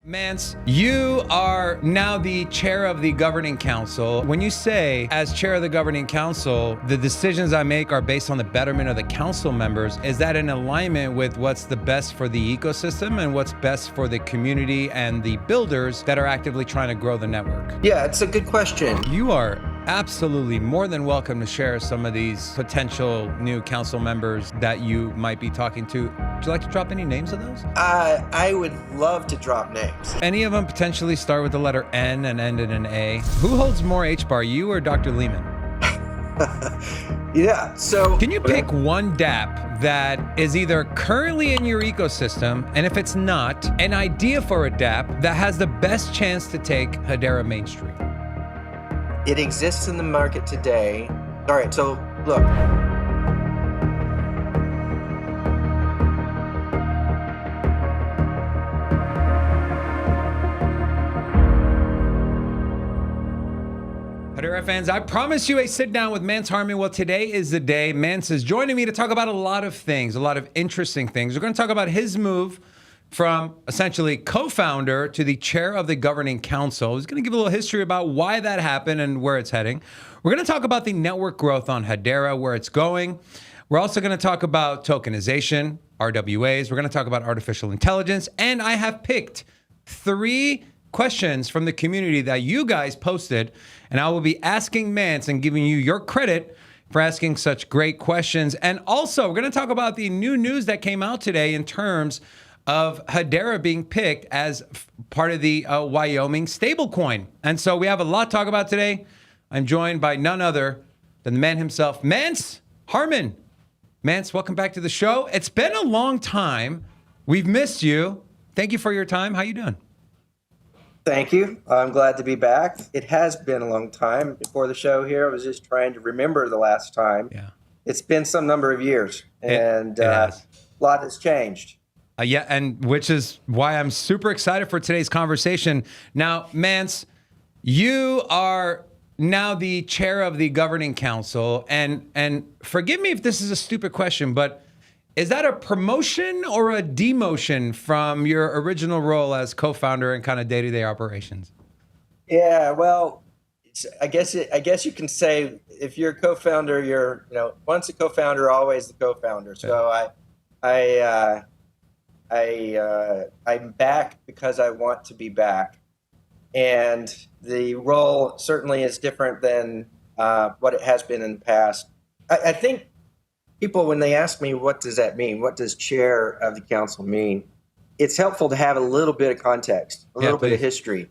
Mance, you are now the chair of the governing council. When you say, as chair of the governing council, the decisions I make are based on the betterment of the council members, is that in alignment with what's the best for the ecosystem and what's best for the community and the builders that are actively trying to grow the network? Yeah, it's a good question. You are absolutely more than welcome to share some of these potential new council members that you might be talking to. Would you like to drop any names of those? I would love to drop names. Any of them potentially start with the letter N and end in an A. Who holds more HBAR, you or Dr. Lehman? Yeah, so... Can you pick one Dapp that is either currently in your ecosystem, and if it's not, an idea for a Dapp that has the best chance to take Hedera mainstream? It exists in the market today. All right, so look. Hedera fans, I promise you a sit down with Mance Harmon. Well, today is the day. Mance is joining me to talk about a lot of things, a lot of interesting things. We're going to talk about his move from essentially co-founder to the chair of the governing council. He's going to give a little history about why that happened and where it's heading. We're going to talk about the network growth on Hedera, where it's going. We're also going to talk about tokenization, RWAs. We're going to talk about artificial intelligence. And I have picked 3 questions from the community that you guys posted, and I will be asking Mance and giving you your credit for asking such great questions. And also, we're going to talk about the new news that came out today in terms of Hedera being picked as part of the Wyoming stablecoin. And so we have a lot to talk about today. I'm joined by none other than the man himself, Mance Harmon. Mance, welcome back to the show. It's been a long time. We've missed you. Thank you for your time. How you doing? Thank you. I'm glad to be back. It has been a long time. Before the show here, I was just trying to remember the last time. Yeah. It's been some number of years, and a lot has changed. Yeah, and which is why I'm super excited for today's conversation. Now, Mance, you are now the chair of the governing council, and forgive me if this is a stupid question, but is that a promotion or a demotion from your original role as co-founder and kind of day-to-day operations? Yeah, well, I guess you can say if you're a co-founder, you're once a co-founder, always the co-founder. So I'm back because I want to be back, and the role certainly is different than what it has been in the past. I think people, when they ask me, what does that mean? What does chair of the council mean? It's helpful to have a little bit of context, a little bit of history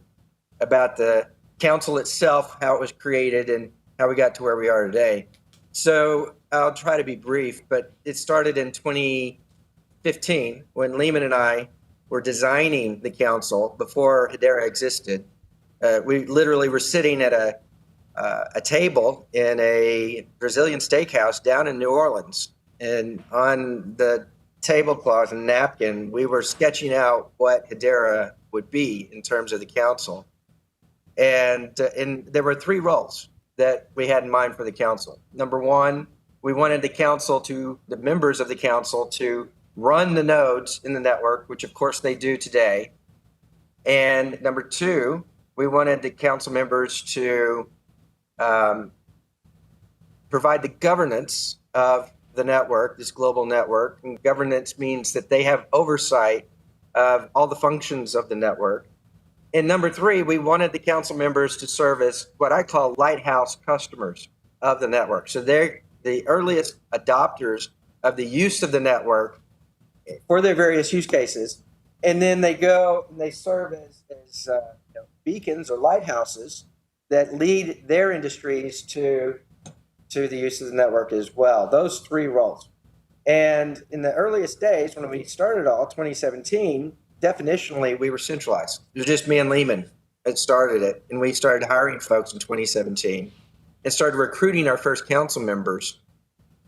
about the council itself, how it was created, and how we got to where we are today. So I'll try to be brief, but it started in 2015 when Lehman and I were designing the council before Hedera existed. We literally were sitting at a table in a Brazilian steakhouse down in New Orleans, and on the tablecloth and napkin, we were sketching out what Hedera would be in terms of the council. And there were 3 roles that we had in mind for the council. Number 1, we wanted the members of the council to run the nodes in the network, which of course they do today. And number 2, we wanted the council members to provide the governance of the network, this global network. And governance means that they have oversight of all the functions of the network. And number 3, we wanted the council members to serve as what I call lighthouse customers of the network. So they're the earliest adopters of the use of the network for their various use cases. And then they go and they serve as beacons or lighthouses that lead their industries to the use of the network as well. Those 3 roles. And in the earliest days, when we started 2017, definitionally, we were centralized. It was just me and Lehman that started it. And we started hiring folks in 2017 and started recruiting our first council members.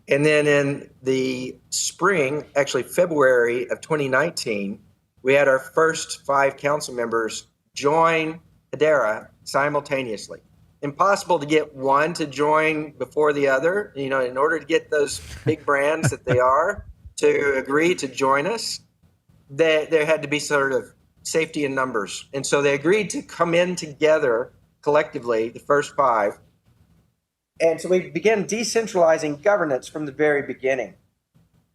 And then in the spring, actually February of 2019, we had our first 5 council members join Hedera simultaneously. Impossible to get one to join before the other, in order to get those big brands that they are to agree to join us. There had to be sort of safety in numbers. And so they agreed to come in together collectively, the first five. And so we began decentralizing governance from the very beginning.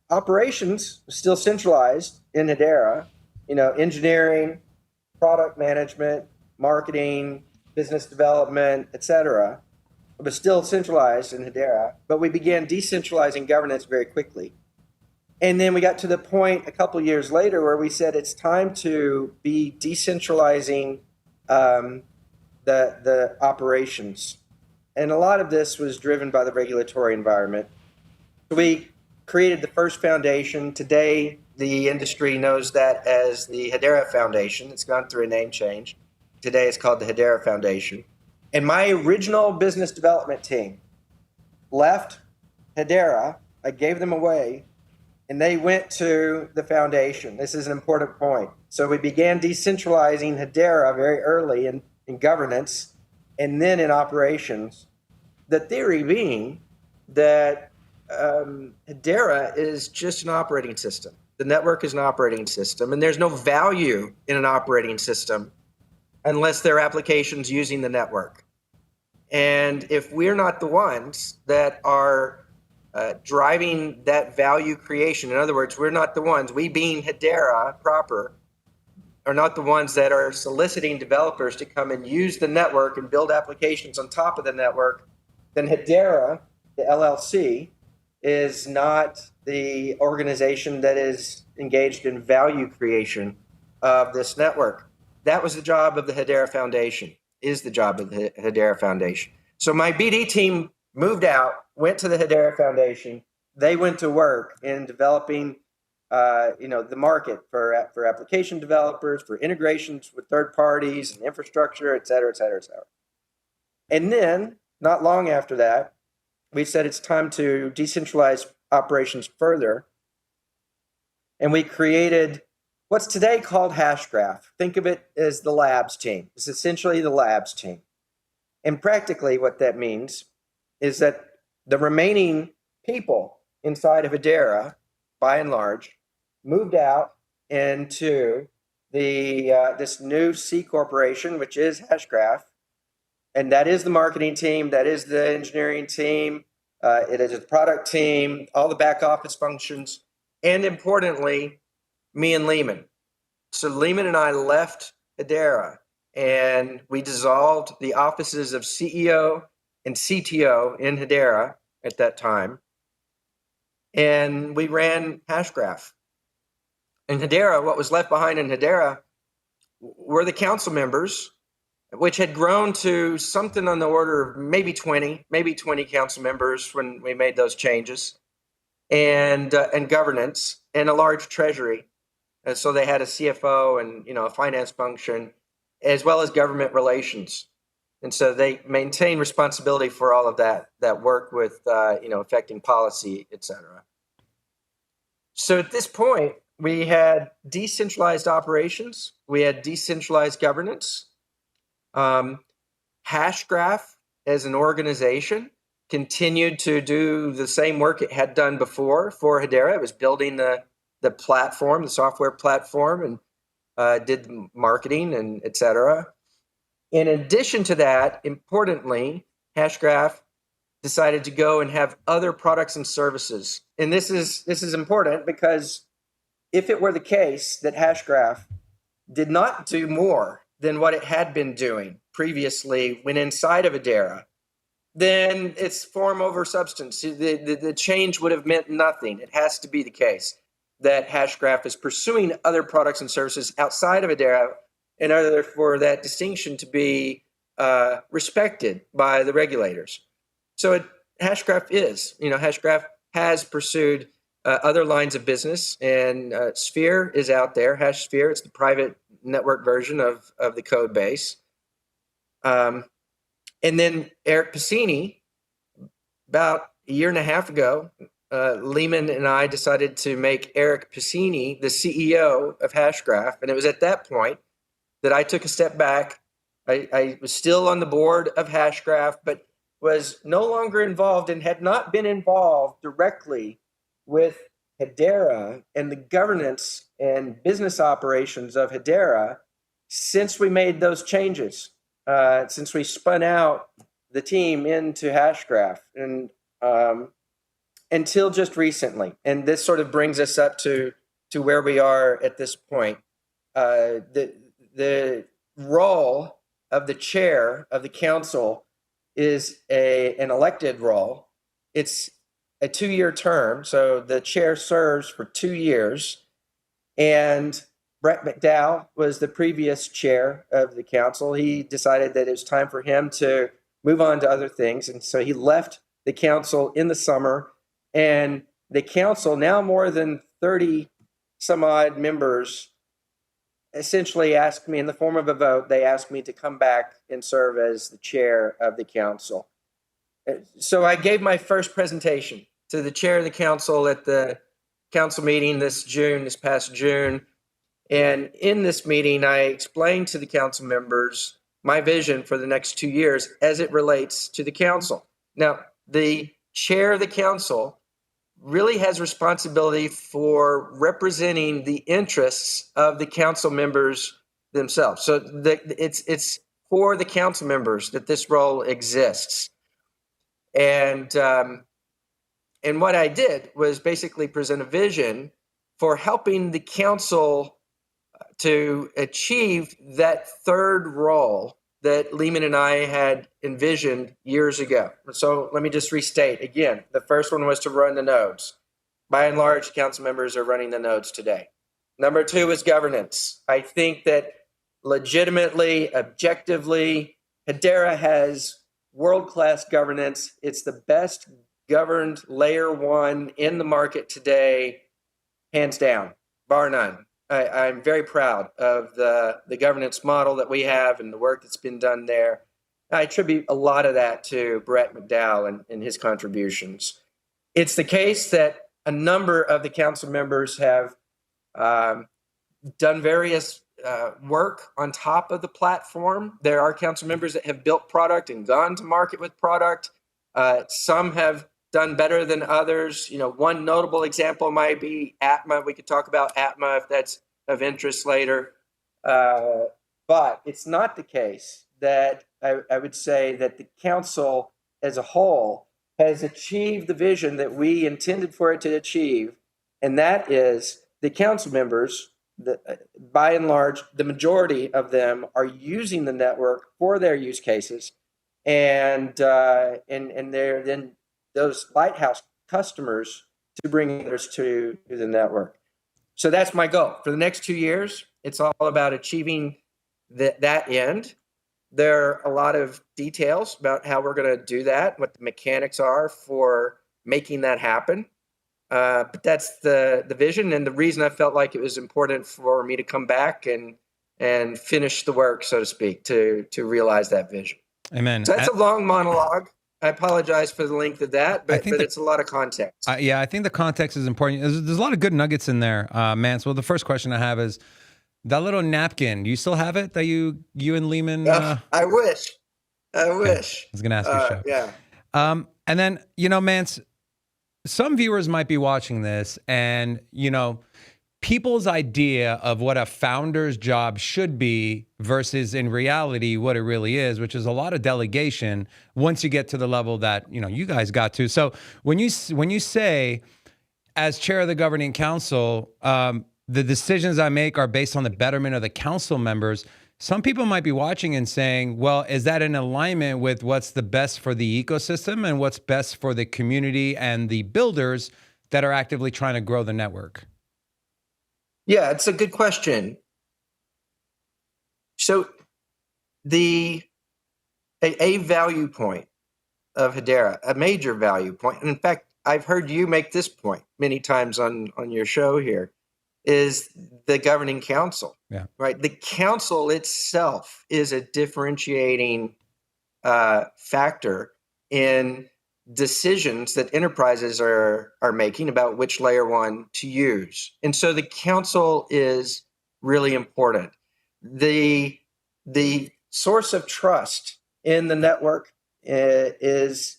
Operations was still centralized in Hedera, engineering, product management, marketing, business development, etc. It was still centralized in Hedera, but we began decentralizing governance very quickly. And then we got to the point a couple years later where we said it's time to be decentralizing the operations. And a lot of this was driven by the regulatory environment. So we created the first foundation. Today, the industry knows that as the Hedera Foundation. It's gone through a name change. Today, it's called the Hedera Foundation. And my original business development team left Hedera. I gave them away, and they went to the foundation. This is an important point. So we began decentralizing Hedera very early in governance and then in operations. The theory being that Hedera is just an operating system. The network is an operating system, and there's no value in an operating system unless there are applications using the network. And if we're not the ones that are driving that value creation, in other words, we're not the ones, we being Hedera proper, are not the ones that are soliciting developers to come and use the network and build applications on top of the network, then Hedera, the LLC, is not the organization that is engaged in value creation of this network. That was the job of the Hedera Foundation, is the job of the Hedera Foundation. So my BD team moved out, went to the Hedera Foundation. They went to work in developing the market for application developers, for integrations with third parties and infrastructure, et cetera, et cetera, et cetera. And then, not long after that, we said it's time to decentralize operations further. And we created what's today called Hashgraph. Think of it as the labs team. It's essentially the labs team. And practically what that means is that the remaining people inside of Hedera, by and large, moved out into this new C corporation, which is Hashgraph. And that is the marketing team, that is the engineering team, it is the product team, all the back office functions, and importantly, me and Lehman. So Lehman and I left Hedera, and we dissolved the offices of CEO and CTO in Hedera at that time, and we ran Hashgraph. In Hedera, what was left behind in Hedera were the council members, which had grown to something on the order of maybe 20 council members when we made those changes, and governance, and a large treasury. And so they had a CFO and a finance function, as well as government relations. And so they maintain responsibility for all of that work with affecting policy, et cetera. So at this point, we had decentralized operations, we had decentralized governance. Hashgraph as an organization continued to do the same work it had done before for Hedera. It was building the platform, the software platform, and did the marketing and et cetera. In addition to that, importantly, Hashgraph decided to go and have other products and services. And this is important because if it were the case that Hashgraph did not do more than what it had been doing previously when inside of Hedera, then it's form over substance. The change would have meant nothing. It has to be the case that Hashgraph is pursuing other products and services outside of Hedera in order for that distinction to be respected by the regulators. So Hashgraph has pursued other lines of business, and Sphere is out there. HashSphere, it's the private network version of the code base. And then Eric Piscini, about a year and a half ago, Lehman and I decided to make Eric Piscini the CEO of Hashgraph. And it was at that point that I took a step back. I was still on the board of Hashgraph, but was no longer involved and had not been involved directly with Hedera and the governance and business operations of Hedera since we made those changes, since we spun out the team into Hashgraph, and until just recently. And this sort of brings us up to where we are at this point. The role of the chair of the council is an elected role. It's a 2-year term, so the chair serves for 2 years. And Brett McDowell was the previous chair of the council. He decided that it was time for him to move on to other things, and so he left the council in the summer. And the council, now more than 30 some odd members, essentially asked me, in the form of a vote, they asked me to come back and serve as the chair of the council. So I gave my first presentation to the chair of the council at the council meeting this past June. And in this meeting, I explained to the council members my vision for the next 2 years as it relates to the council. Now, the chair of the council really has responsibility for representing the interests of the council members themselves. So it's for the council members that this role exists. And what I did was basically present a vision for helping the council to achieve that third role that Lehman and I had envisioned years ago. So let me just restate again. The first one was to run the nodes. By and large, council members are running the nodes today. Number 2 is governance. I think that legitimately, objectively, Hedera has world-class governance. It's the best governed layer 1 in the market today, hands down, bar none. I'm very proud of the governance model that we have and the work that's been done there. I attribute a lot of that to Brett McDowell and his contributions. It's the case that a number of the council members have done various work on top of the platform. There are council members that have built product and gone to market with product. Some have done better than others. One notable example might be Atma. We could talk about Atma if that's of interest later. But it's not the case that I would say that the council as a whole has achieved the vision that we intended for it to achieve. And that is the council members, by and large, the majority of them are using the network for their use cases. And they're then those lighthouse customers to bring others to the network. So that's my goal. For the next 2 years, it's all about achieving that end. There are a lot of details about how we're going to do that, what the mechanics are for making that happen. But that's the vision and the reason I felt like it was important for me to come back and finish the work, so to speak, to realize that vision. Amen. So that's a long monologue. I apologize for the length of that, but it's a lot of context. Yeah, I think the context is important. There's a lot of good nuggets in there, Mance. Well, the first question I have is that little napkin. Do you still have it that you and Lehman? I wish. I wish. I was going to ask you. Yeah. And then, Mance, some viewers might be watching this and, people's idea of what a founder's job should be versus in reality what it really is, which is a lot of delegation once you get to the level that, you guys got to. So when you say, as chair of the governing council, the decisions I make are based on the betterment of the council members, some people might be watching and saying, well, is that in alignment with what's the best for the ecosystem and what's best for the community and the builders that are actively trying to grow the network? Yeah, it's a good question. So a value point of Hedera, a major value point, and in fact, I've heard you make this point many times on your show here, is the governing council. Yeah. Right? The council itself is a differentiating factor in decisions that enterprises are making about which layer 1 to use. And so the council is really important. The source of trust in the network is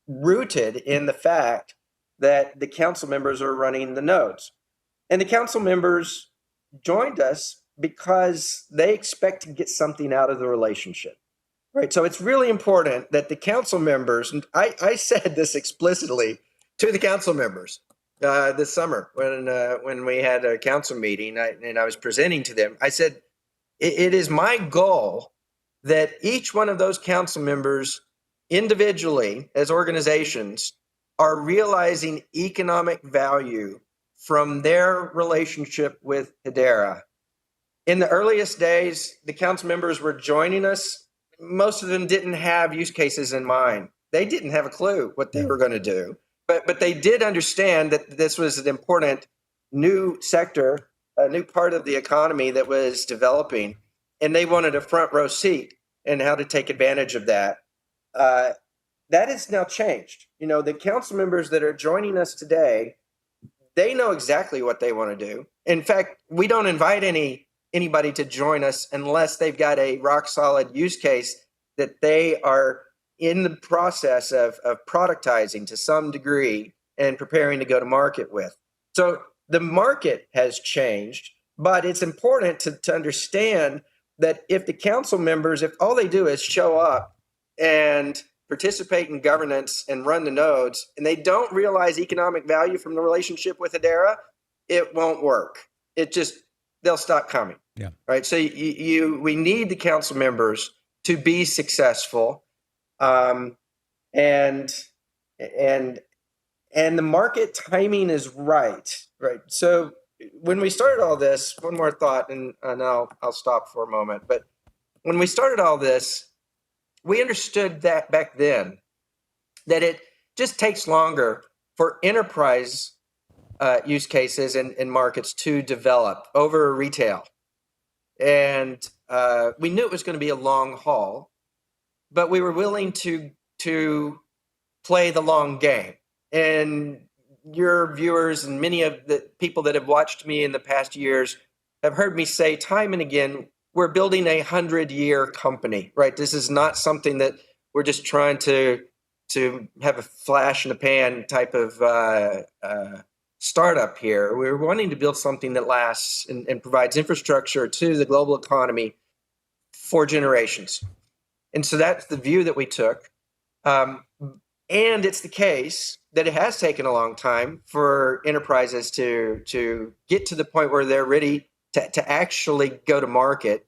rooted in the fact that the council members are running the nodes. And the council members joined us because they expect to get something out of the relationship, right? So it's really important that the council members, and I said this explicitly to the council members this summer when we had a council meeting and I was presenting to them. I said, it is my goal that each one of those council members individually as organizations are realizing economic value from their relationship with Hedera. In the earliest days, the council members were joining us. Most of them didn't have use cases in mind. They didn't have a clue what they were going to do, but they did understand that this was an important new sector, a new part of the economy that was developing, and they wanted a front row seat in how to take advantage of that. That has now changed. You know, the council members that are joining us today, they know exactly what they want to do. In fact, we don't invite anybody to join us unless they've got a rock solid use case that they are in the process of productizing to some degree and preparing to go to market with. So the market has changed, but it's important to understand that if the council members, if all they do is show up and participate in governance and run the nodes, and they don't realize economic value from the relationship with Hedera, it won't work. They'll stop coming. Yeah. Right. So we need the council members to be successful, and the market timing is right. Right. So when we started all this, one more thought, and I'll stop for a moment. But when we started all this, we understood that back then that it just takes longer for enterprise use cases and markets to develop over retail. And we knew it was going to be a long haul, but we were willing to play the long game. And your viewers and many of the people that have watched me in the past years have heard me say time and again, we're building a 100-year company, right? This is not something that we're just trying to have a flash in the pan type of startup here. We're wanting to build something that lasts and provides infrastructure to the global economy for generations. And so that's the view that we took. And it's the case that it has taken a long time for enterprises to get to the point where they're ready to actually go to market.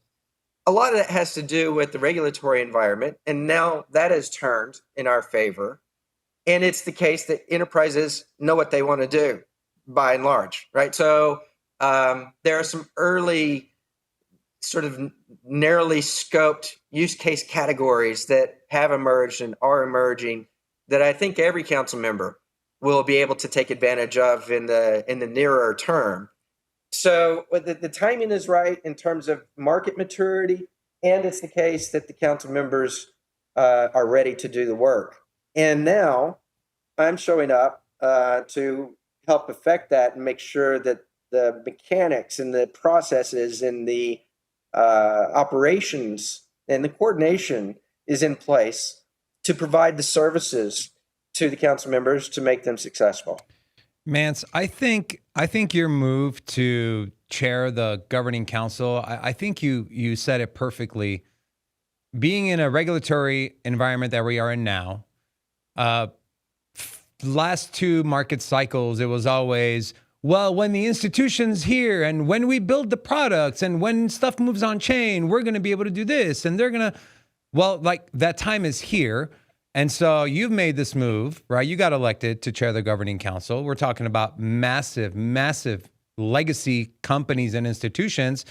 A lot of that has to do with the regulatory environment, and now that has turned in our favor. And it's the case that enterprises know what they want to do, by and large, right? So there are some early sort of narrowly scoped use case categories that have emerged and are emerging that I think every council member will be able to take advantage of in the nearer term. So the timing is right in terms of market maturity, and it's the case that the council members are ready to do the work. And now I'm showing up to help affect that and make sure that the mechanics and the processes and the operations and the coordination is in place to provide the services to the council members to make them successful. Mance, I think your move to chair the governing council, I think you said it perfectly. Being in a regulatory environment that we are in now, last two market cycles, it was always, well, when the institution's here and when we build the products and when stuff moves on chain, we're going to be able to do this. And they're going to, well, like that time is here. And so you've made this move, right? You got elected to chair the governing council. We're talking about massive, massive legacy companies and institutions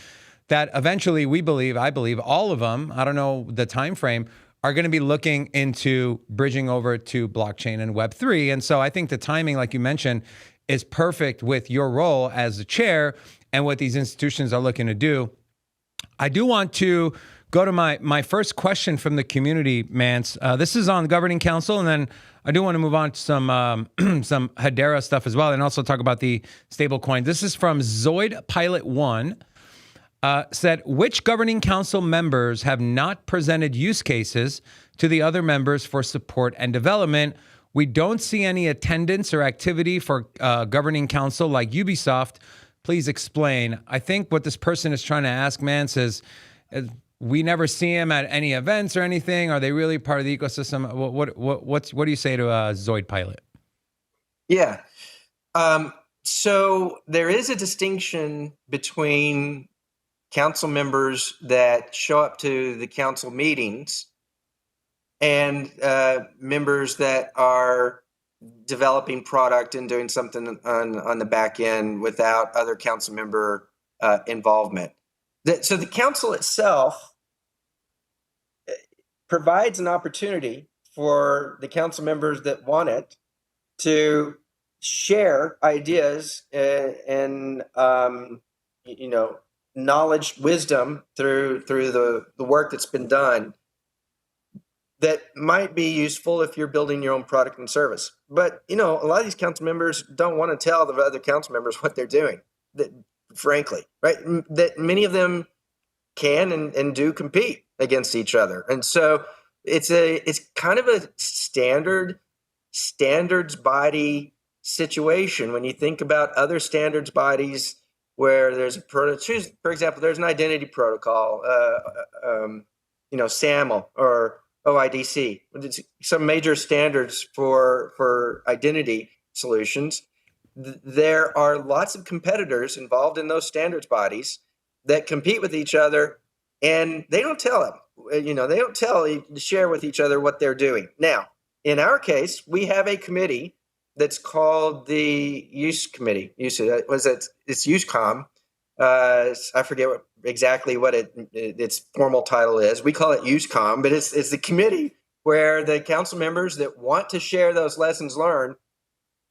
that eventually I believe all of them, I don't know the time frame, are going to be looking into bridging over to blockchain and Web3. And so I think the timing, like you mentioned, is perfect with your role as the chair and what these institutions are looking to do. I do want to go to my first question from the community, Mance. This is on the governing council, and then I do want to move on to some some Hedera stuff as well, and also talk about the stablecoin. This is from Zoid Pilot 1. Said, which governing council members have not presented use cases to the other members for support and development? We don't see any attendance or activity for governing council like Ubisoft. Please explain. I think what this person is trying to ask, Mance, is we never see him at any events or anything. Are they really part of the ecosystem? What do you say to Zoid Pilot? Yeah. So there is a distinction between council members that show up to the council meetings and members that are developing product and doing something on the back end without other council member involvement. So the council itself provides an opportunity for the council members that want it to share ideas and knowledge, wisdom through the work that's been done that might be useful if you're building your own product and service. But a lot of these council members don't want to tell the other council members what they're doing. That, frankly, right? That many of them can and do compete against each other, and so it's kind of a standards body situation when you think about other standards bodies where there's for example, there's an identity protocol, SAML or OIDC, some major standards for identity solutions. There are lots of competitors involved in those standards bodies that compete with each other, and they don't tell them. They don't share with each other what they're doing. Now, in our case, we have a committee that's called the Use Committee. It's UseCom. I forget exactly what its formal title is. We call it UseCom, but it's the committee where the council members that want to share those lessons learned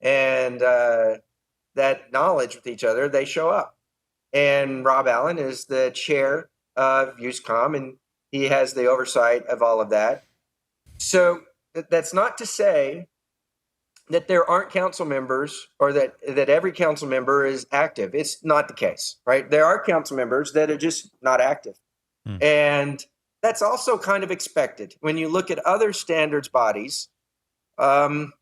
and that knowledge with each other, they show up. And Rob Allen is the chair of UseCom, and he has the oversight of all of that. So that's not to say that there aren't council members or that every council member is active. It's not the case, right? There are council members that are just not active. And that's also kind of expected. When you look at other standards bodies, 80%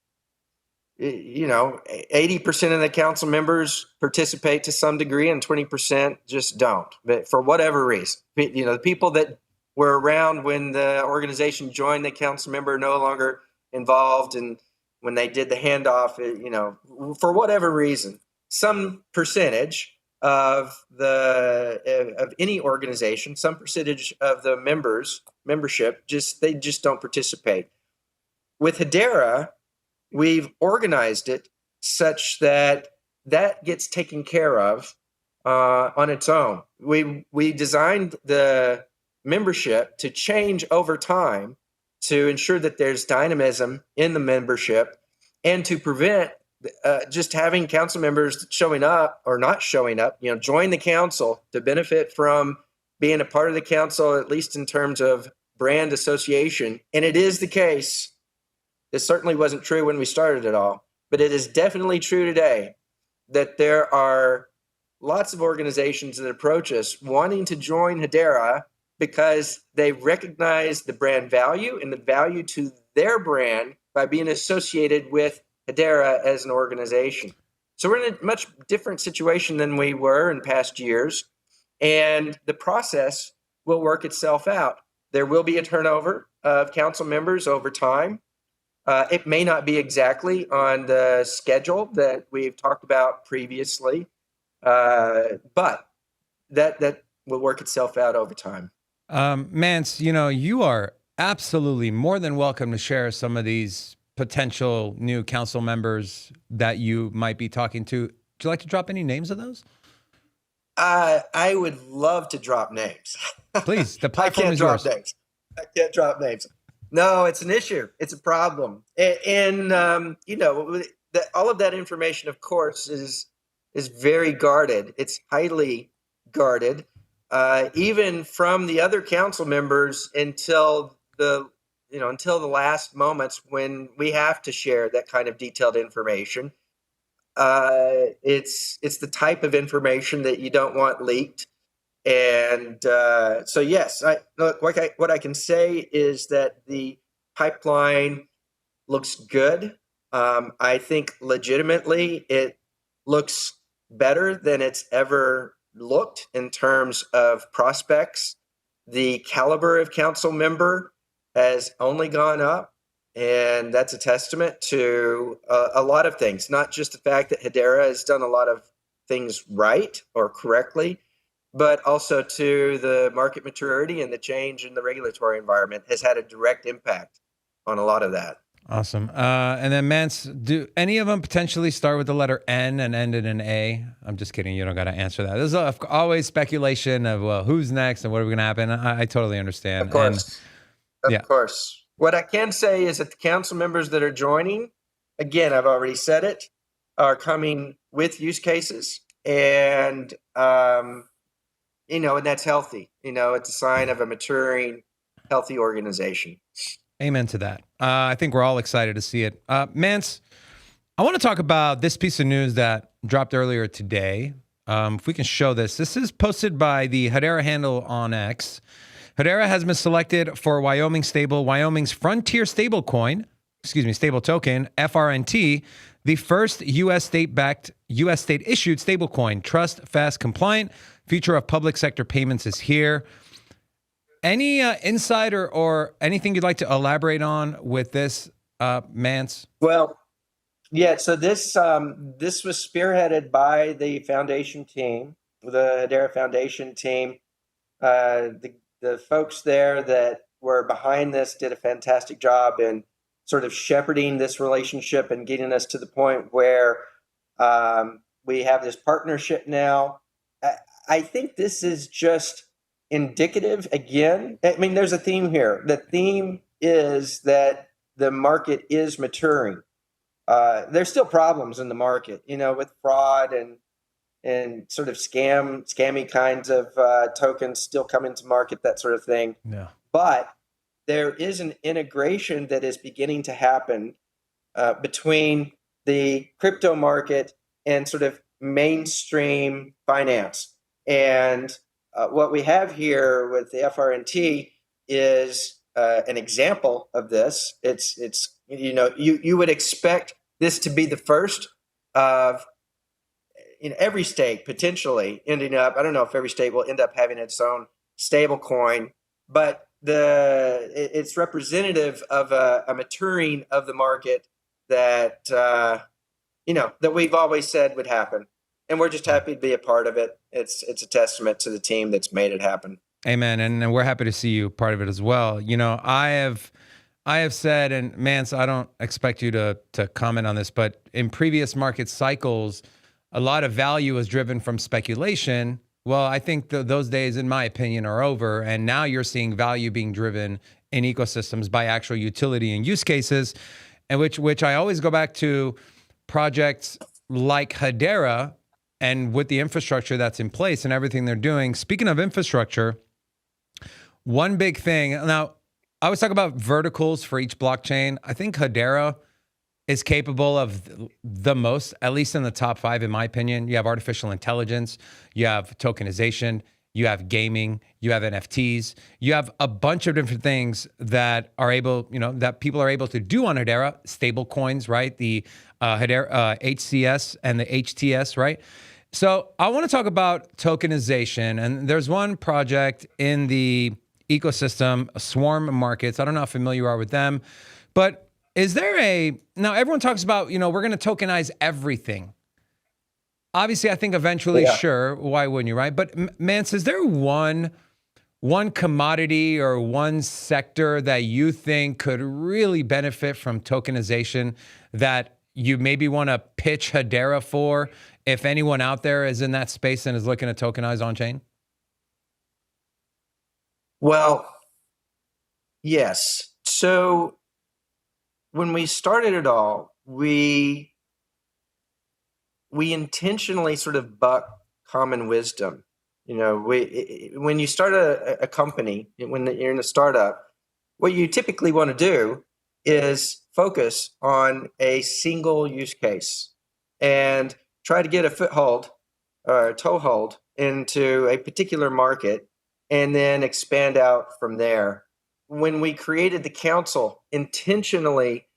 of the council members participate to some degree and 20% just don't, but for whatever reason. The people that were around when the organization joined the council member are no longer involved, and when they did the handoff, for whatever reason, some percentage of any organization, some percentage of the membership, they just don't participate. With Hedera, we've organized it such that gets taken care of on its own. We designed the membership to change over time to ensure that there's dynamism in the membership and to prevent just having council members showing up or not showing up, join the council to benefit from being a part of the council, at least in terms of brand association. And it is the case. It certainly wasn't true when we started it all, but it is definitely true today that there are lots of organizations that approach us wanting to join Hedera because they recognize the brand value and the value to their brand by being associated with Hedera as an organization. So we're in a much different situation than we were in past years, and the process will work itself out. There will be a turnover of council members over time. It may not be exactly on the schedule that we've talked about previously, but that will work itself out over time. Mance, you are absolutely more than welcome to share some of these potential new council members that you might be talking to. Would you like to drop any names of those? I would love to drop names. Please, the platform is yours. I can't drop names. No, it's an issue. It's a problem. And all of that information, of course, is very guarded. It's highly guarded. Even from the other council members until the last moments when we have to share that kind of detailed information. It's the type of information that you don't want leaked. And so, yes, what I can say is that the pipeline looks good. I think legitimately it looks better than it's ever looked in terms of prospects. The caliber of council member has only gone up, and that's a testament to a lot of things, not just the fact that Hedera has done a lot of things right or correctly, but also to the market maturity and the change in the regulatory environment has had a direct impact on a lot of that. Awesome. And then Mance, do any of them potentially start with the letter N and end in an A? I'm just kidding. You don't got to answer that. There's always speculation of, well, who's next and what are going to happen. I totally understand. Of course. And, Of course. What I can say is that the council members that are joining, again, I've already said it, are coming with use cases. And, and that's healthy. It's a sign of a maturing, healthy organization. Amen to that. I think we're all excited to see it. Mance, I want to talk about this piece of news that dropped earlier today. If we can show this. This is posted by the Hedera handle on X. Hedera has been selected for Wyoming's frontier stable token, FRNT, the first U.S. state issued stablecoin. Trust, fast, compliant. Future of public sector payments is here. Any insight or anything you'd like to elaborate on with this, Mance? Well, yeah. So this was spearheaded by the foundation team, the Hedera Foundation team. The folks there that were behind this did a fantastic job in sort of shepherding this relationship and getting us to the point where we have this partnership now. I think this is just indicative again. I mean, there's a theme here. The theme is that the market is maturing. There's still problems in the market, with fraud and sort of scammy kinds of tokens still coming to market, that sort of thing. Yeah. But there is an integration that is beginning to happen between the crypto market and sort of mainstream finance. And what we have here with the FRNT is an example of this. It's you would expect this to be the first of in every state potentially ending up. I don't know if every state will end up having its own stable coin, but it's representative of a maturing of the market that that we've always said would happen. And we're just happy to be a part of it. It's a testament to the team that's made it happen. Amen. And we're happy to see you part of it as well. I have said, and Mance, I don't expect you to comment on this, but in previous market cycles, a lot of value was driven from speculation. Well, I think those days, in my opinion, are over. And now you're seeing value being driven in ecosystems by actual utility and use cases, and which I always go back to projects like Hedera, and with the infrastructure that's in place and everything they're doing. Speaking of infrastructure, one big thing, now I always talk about verticals for each blockchain. I think Hedera is capable of the most, at least in the top 5, in my opinion. You have artificial intelligence, you have tokenization, you have gaming, you have NFTs, you have a bunch of different things that are able, that people are able to do on Hedera, stable coins, right? The Hedera HCS and the HTS, right? So I want to talk about tokenization, and there's one project in the ecosystem, Swarm Markets. I don't know how familiar you are with them, but is there now everyone talks about, we're going to tokenize everything. Obviously, I think eventually, sure, why wouldn't you, right? But Mance, is there one commodity or one sector that you think could really benefit from tokenization that you maybe want to pitch Hedera for if anyone out there is in that space and is looking to tokenize on-chain? Well, yes. So when we started it all, we intentionally sort of buck common wisdom. When you start a company, when you're in a startup, what you typically want to do is focus on a single use case and try to get a foothold or a toehold into a particular market and then expand out from there. When we created the council, intentionally,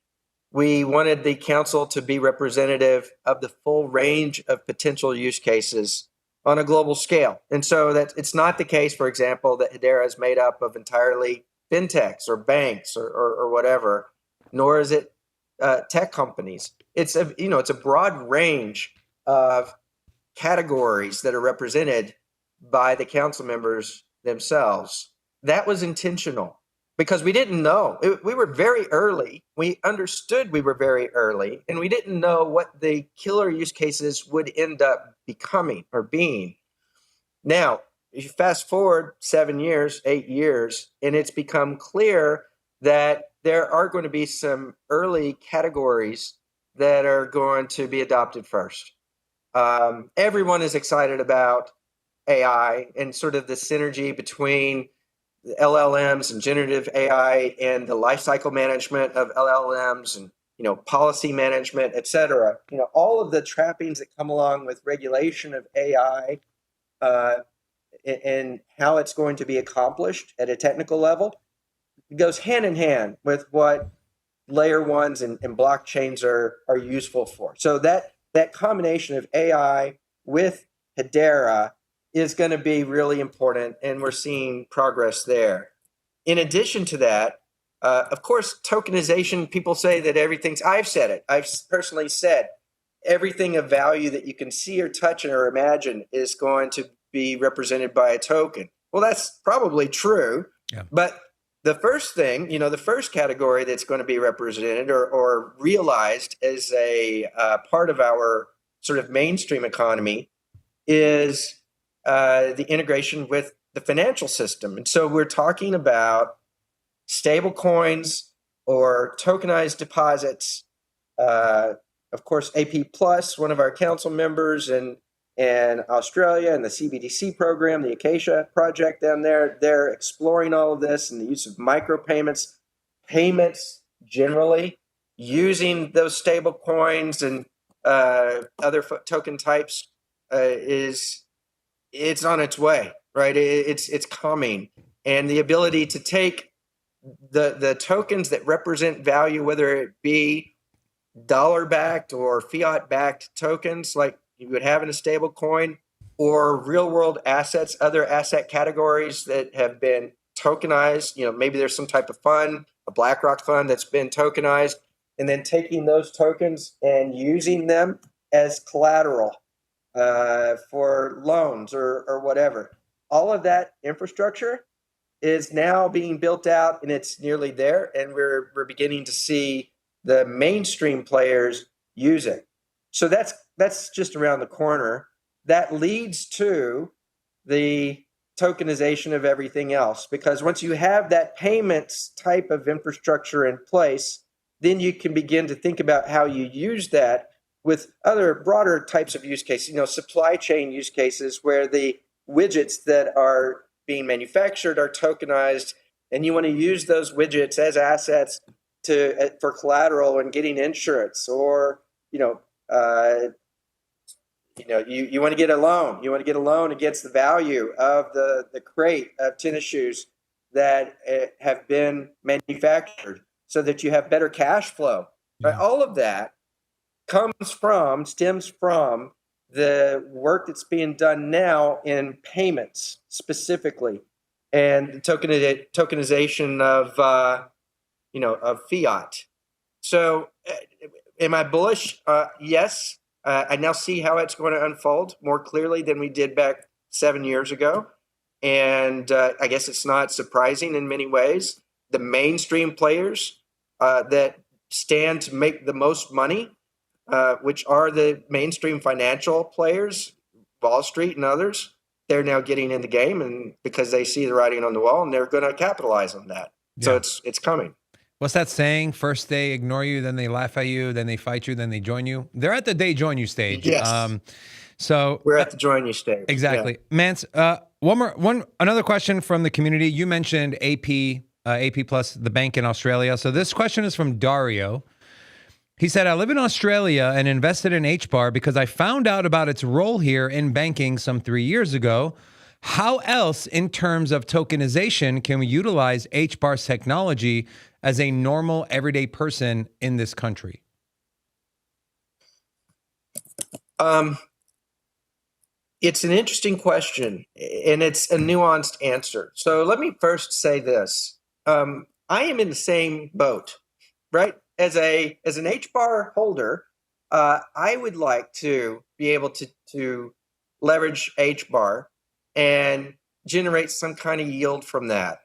we wanted the council to be representative of the full range of potential use cases on a global scale. And so that it's not the case, for example, that Hedera is made up of entirely fintechs or banks or whatever, nor is it tech companies. It's a broad range of categories that are represented by the council members themselves. That was intentional because we didn't know. We were very early. We understood we were very early, and we didn't know what the killer use cases would end up becoming or being. Now, if you fast forward 7 years, 8 years, and it's become clear that there are going to be some early categories that are going to be adopted first. Everyone is excited about AI and sort of the synergy between LLMs and generative AI and the lifecycle management of LLMs and policy management, et cetera. All of the trappings that come along with regulation of AI and how it's going to be accomplished at a technical level goes hand in hand with what layer ones and blockchains are useful for. So that combination of AI with Hedera is going to be really important, and we're seeing progress there. In addition to that, of course, tokenization, people say that I've said it. I've personally said everything of value that you can see or touch or imagine is going to be represented by a token. Well, that's probably true. Yeah. But the first thing, the first category that's going to be represented or realized as a part of our sort of mainstream economy is the integration with the financial system. And so we're talking about stable coins or tokenized deposits. Of course, AP Plus, one of our council members in Australia and the CBDC program, the Acacia project down there, they're exploring all of this and the use of micropayments, payments generally, using those stable coins and other token types it's on its way, right? It's coming. And the ability to take the tokens that represent value, whether it be dollar-backed or fiat-backed tokens like you would have in a stable coin, or real-world assets, other asset categories that have been tokenized. Maybe there's some type of fund, a BlackRock fund that's been tokenized, and then taking those tokens and using them as collateral for loans or whatever. All of that infrastructure is now being built out, and it's nearly there, and we're beginning to see the mainstream players use it. So that's just around the corner. That leads to the tokenization of everything else, because once you have that payments type of infrastructure in place, then you can begin to think about how you use that with other broader types of use cases, supply chain use cases where the widgets that are being manufactured are tokenized, and you want to use those widgets as assets for collateral and getting insurance, or you want to get a loan. You want to get a loan against the value of the crate of tennis shoes that have been manufactured, so that you have better cash flow. Yeah. Right? All of that stems from the work that's being done now in payments specifically, and the tokenization of fiat. So, am I bullish? Yes. I now see how it's going to unfold more clearly than we did back 7 years ago, and I guess it's not surprising in many ways. The mainstream players that stand to make the most money, which are the mainstream financial players, Wall Street and others, they're now getting in the game, and because they see the writing on the wall, and they're going to capitalize on that. Yeah. So it's coming. What's that saying? First they ignore you, then they laugh at you, then they fight you, then they join you. They're at the they join you stage. Yes. So we're at the join you stage. Exactly. Yeah. Mance, another question from the community. You mentioned AP Plus, the bank in Australia. So this question is from Dario. He said, I live in Australia and invested in HBAR because I found out about its role here in banking some 3 years ago. How else, in terms of tokenization, can we utilize HBAR's technology as a normal, everyday person in this country? It's an interesting question, and it's a nuanced answer. So let me first say this. I am in the same boat, right? As an HBAR holder, I would like to be able to leverage HBAR and generate some kind of yield from that.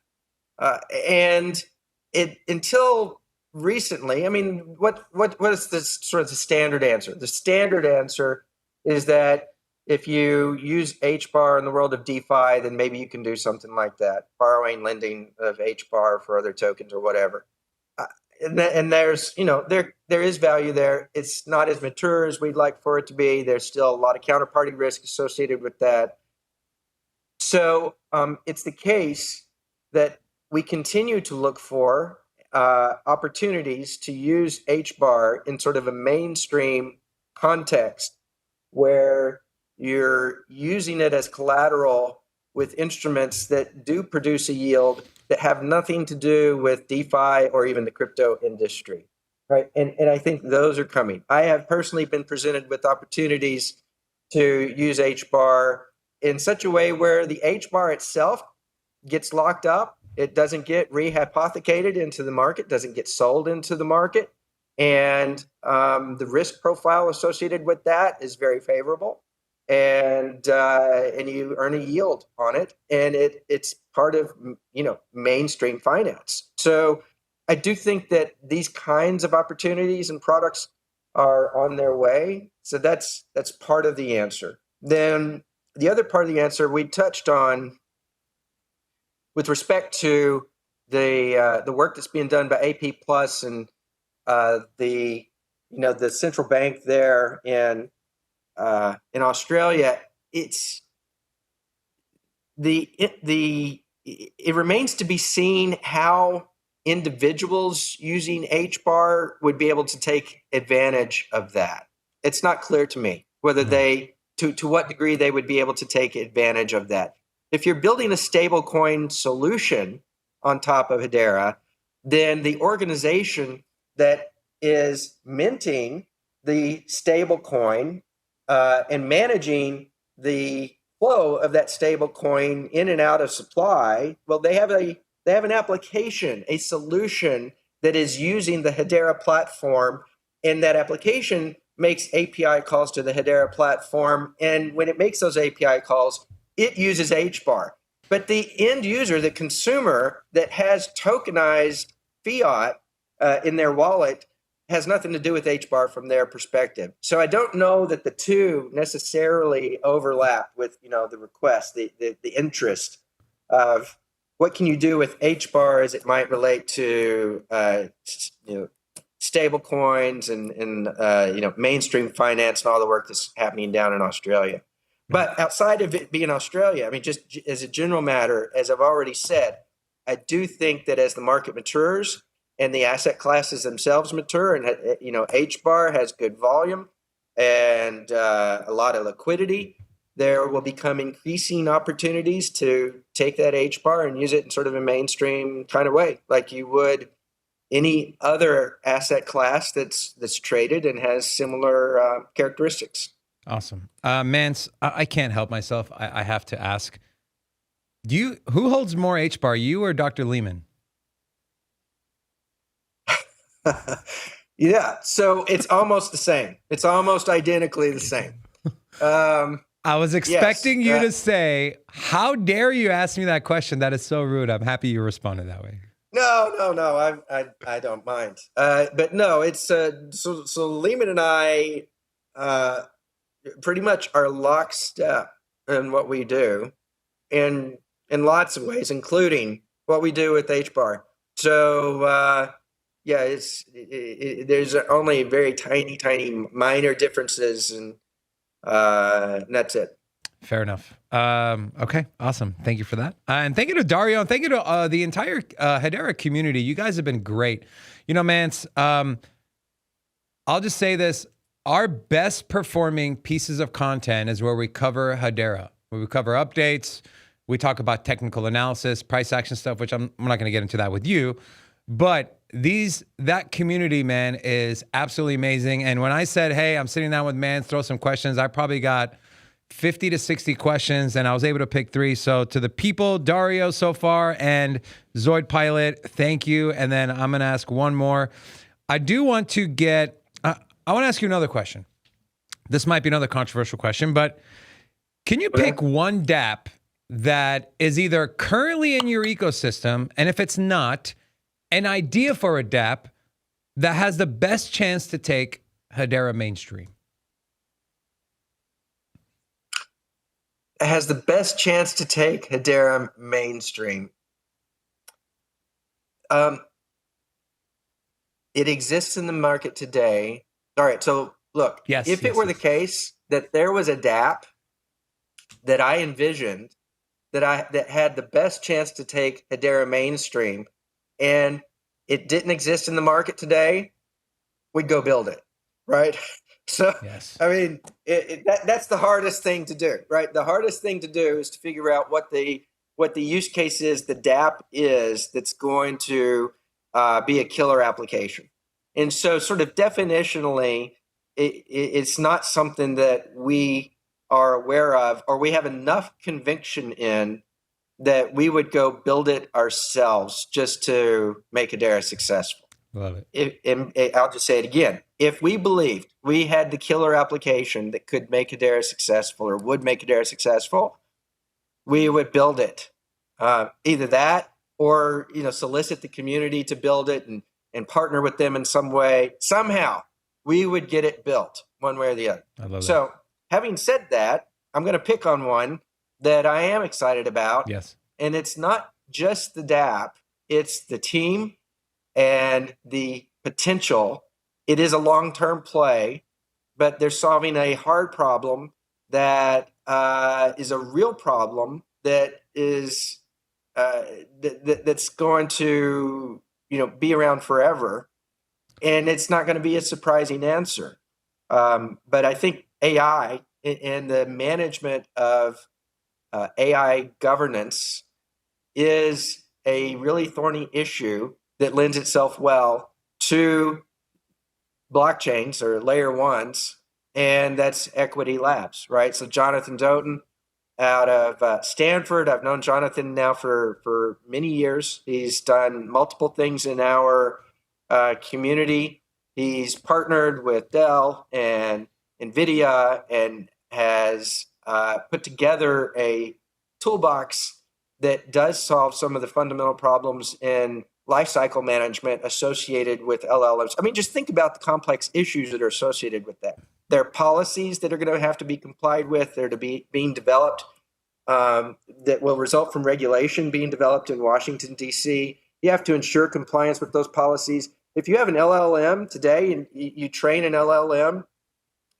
And it until recently, I mean, what is this sort of the standard answer? The standard answer is that if you use HBAR in the world of DeFi, then maybe you can do something like that, borrowing, lending of HBAR for other tokens or whatever. And there's, there is value there. It's not as mature as we'd like for it to be. There's still a lot of counterparty risk associated with that. So it's the case that we continue to look for opportunities to use HBAR in sort of a mainstream context where you're using it as collateral with instruments that do produce a yield that have nothing to do with DeFi or even the crypto industry, right? And I think those are coming. I have personally been presented with opportunities to use HBAR in such a way where the HBAR itself gets locked up. It doesn't get rehypothecated into the market, doesn't get sold into the market. And the risk profile associated with that is very favorable. And you earn a yield on it, and it's part of mainstream finance. So I do think that these kinds of opportunities and products are on their way. So that's part of the answer. Then the other part of the answer we touched on with respect to the work that's being done by AP Plus and the central bank there in Australia. It remains to be seen how individuals using HBAR would be able to take advantage of that. It's not clear to me whether to what degree they would be able to take advantage of that. If you're building a stablecoin solution on top of Hedera, then the organization that is minting the stablecoin and managing the flow of that stablecoin in and out of supply, well, they have an application, a solution that is using the Hedera platform, and that application makes API calls to the Hedera platform. And when it makes those API calls, it uses HBAR. But the end user, the consumer that has tokenized fiat in their wallet, has nothing to do with HBAR from their perspective. So I don't know that the two necessarily overlap with the request, the interest of what can you do with HBAR as it might relate to stable coins and mainstream finance and all the work that's happening down in Australia. But outside of it being Australia, I mean, just as a general matter, as I've already said, I do think that as the market matures and the asset classes themselves mature, and HBAR has good volume and a lot of liquidity, there will become increasing opportunities to take that HBAR and use it in sort of a mainstream kind of way, like you would any other asset class that's traded and has similar characteristics. Awesome. Mance, I can't help myself. I have to ask, who holds more HBAR, you or Dr. Lehman? Yeah, so it's almost the same. It's almost identically the same. I was expecting you to say, how dare you ask me that question? That is so rude. I'm happy you responded that way. No. I don't mind. But no, it's so Lehman and I pretty much are lockstep in what we do, in lots of ways, including what we do with HBAR. So there's only very tiny minor differences, and that's it. Fair enough. Okay, awesome. Thank you for that. And thank you to Dario, and thank you to the entire Hedera community. You guys have been great. Mance, I'll just say this. Our best performing pieces of content is where we cover Hedera, where we cover updates. We talk about technical analysis, price action stuff, which I'm not going to get into that with you. But that community, man, is absolutely amazing. And when I said, hey, I'm sitting down with Mance, throw some questions, I probably got 50 to 60 questions, and I was able to pick 3. So to the people, Dario so far and Zoid Pilot, thank you. And then I'm going to ask one more. I do want to I want to ask you another question. This might be another controversial question, but can you pick one Dapp that is either currently in your ecosystem, and if it's not, an idea for a Dapp that has the best chance to take Hedera mainstream? It has the best chance to take Hedera mainstream. It exists in the market today. All right, so look, if it were the case that there was a Dapp that I envisioned that had the best chance to take Hedera mainstream, and it didn't exist in the market today, we'd go build it, right? So, yes. I mean, that's the hardest thing to do, right? The hardest thing to do is to figure out what the use case is, the Dapp is that's going to be a killer application. And so, sort of definitionally, it's not something that we are aware of, or we have enough conviction in that we would go build it ourselves just to make Hedera successful. Love it. I'll just say it again. If we believed we had the killer application that could make Hedera successful or would make Hedera successful, we would build it. Either that or solicit the community to build it and partner with them in some way. Somehow we would get it built one way or the other. I love so having said that, I'm going to pick on one that I am excited about. Yes. And it's not just the Dapp, it's the team and the potential. It is a long-term play, but they're solving a hard problem that is a real problem that is that's going to be around forever, and it's not going to be a surprising answer. But I think AI and the management of AI governance is a really thorny issue that lends itself well to blockchains or layer ones, and that's Equity Labs, right? So Jonathan Doughton out of Stanford. I've known Jonathan now for many years. He's done multiple things in our community. He's partnered with Dell and NVIDIA and has put together a toolbox that does solve some of the fundamental problems in lifecycle management associated with LLMs. I mean, just think about the complex issues that are associated with that. There are policies that are going to have to be complied with. They're to be being developed that will result from regulation being developed in Washington, D.C. You have to ensure compliance with those policies. If you have an LLM today and you train an LLM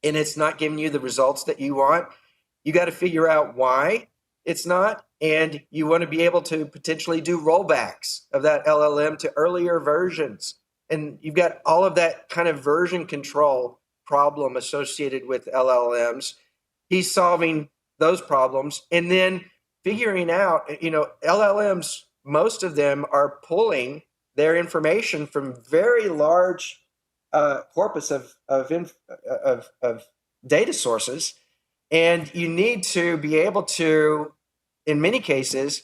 and it's not giving you the results that you want, you got to figure out why it's not. And you want to be able to potentially do rollbacks of that LLM to earlier versions. And you've got all of that kind of version control problem associated with LLMs. He's solving those problems and then figuring out, LLMs, most of them are pulling their information from very large corpus of data sources. And you need to be able to, in many cases,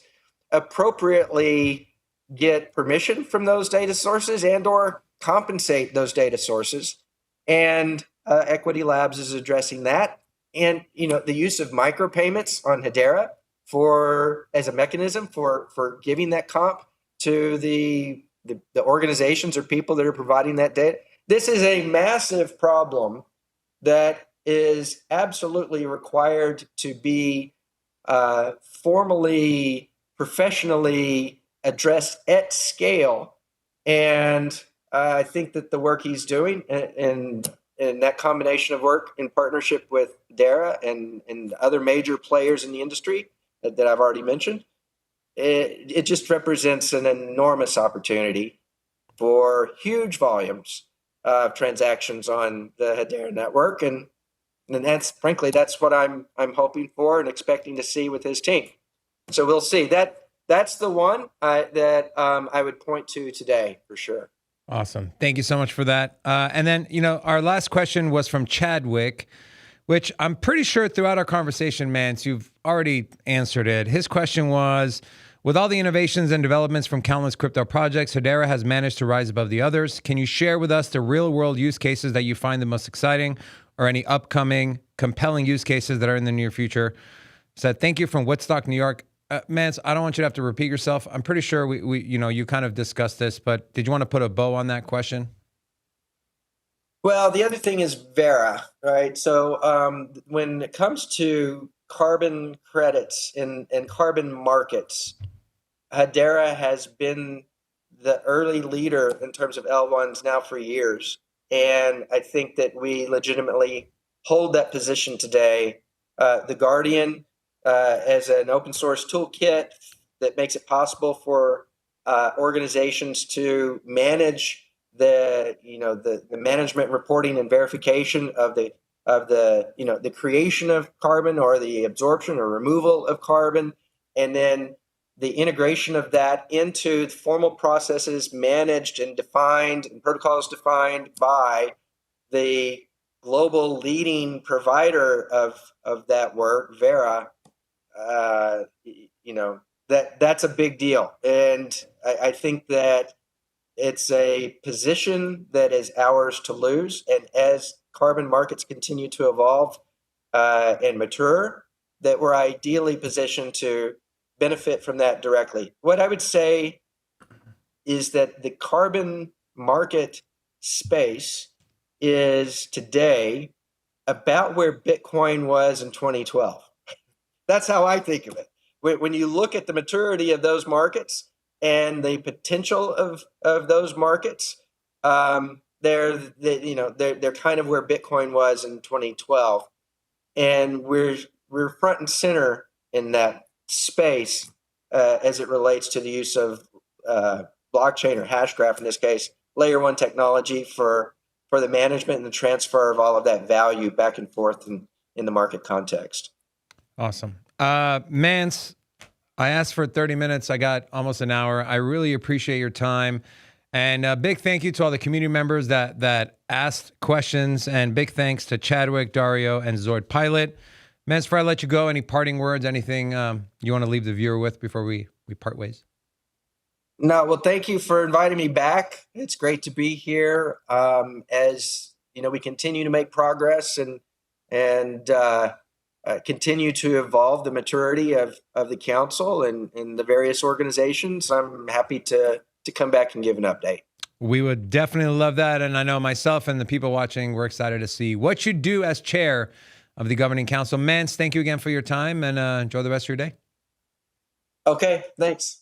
appropriately get permission from those data sources and or compensate those data sources. And Equity Labs is addressing that. And, the use of micropayments on Hedera as a mechanism for giving that comp to the organizations or people that are providing that data. This is a massive problem that is absolutely required to be formally, professionally addressed at scale. And I think that the work he's doing and that combination of work in partnership with Hedera and other major players in the industry that I've already mentioned, it just represents an enormous opportunity for huge volumes of transactions on the Hedera network. And that's what I'm hoping for and expecting to see with his team. So we'll see. That's the one that I would point to today for sure. Awesome. Thank you so much for that. And then, our last question was from Chadwick, which I'm pretty sure throughout our conversation, Mance, you've already answered it. His question was, with all the innovations and developments from countless crypto projects, Hedera has managed to rise above the others. Can you share with us the real-world use cases that you find the most exciting, or any upcoming compelling use cases that are in the near future? Said, thank you from Woodstock, New York. Mance, I don't want you to have to repeat yourself. I'm pretty sure we you kind of discussed this, but did you want to put a bow on that question? Well, the other thing is Vera, right? So when it comes to carbon credits and carbon markets, Hedera has been the early leader in terms of L1s now for years. And I think that we legitimately hold that position today. The Guardian, as an open source toolkit that makes it possible for organizations to manage the management, reporting, and verification of the creation of carbon or the absorption or removal of carbon, and then the integration of that into formal processes managed and defined and protocols defined by the global leading provider of that work, Vera. That's a big deal. And I think that it's a position that is ours to lose. And as carbon markets continue to evolve and mature, that we're ideally positioned to benefit from that directly. What I would say is that the carbon market space is today about where Bitcoin was in 2012. That's how I think of it. When you look at the maturity of those markets and the potential of those markets, they're kind of where Bitcoin was in 2012, and we're front and center in that space as it relates to the use of blockchain or hash graph, in this case, layer one technology for the management and the transfer of all of that value back and forth in the market context. Awesome. Mance, I asked for 30 minutes. I got almost an hour. I really appreciate your time. And a big thank you to all the community members that asked questions. And big thanks to Chadwick, Dario, and Zord Pilot. Mance, before I let you go, any parting words, anything you want to leave the viewer with before we part ways? No, well, thank you for inviting me back. It's great to be here. As we continue to make progress and continue to evolve the maturity of the council and the various organizations, I'm happy to come back and give an update. We would definitely love that. And I know myself and the people watching, we're excited to see what you do as chair of the governing council. Mance, thank you again for your time, and enjoy the rest of your day. Okay, thanks.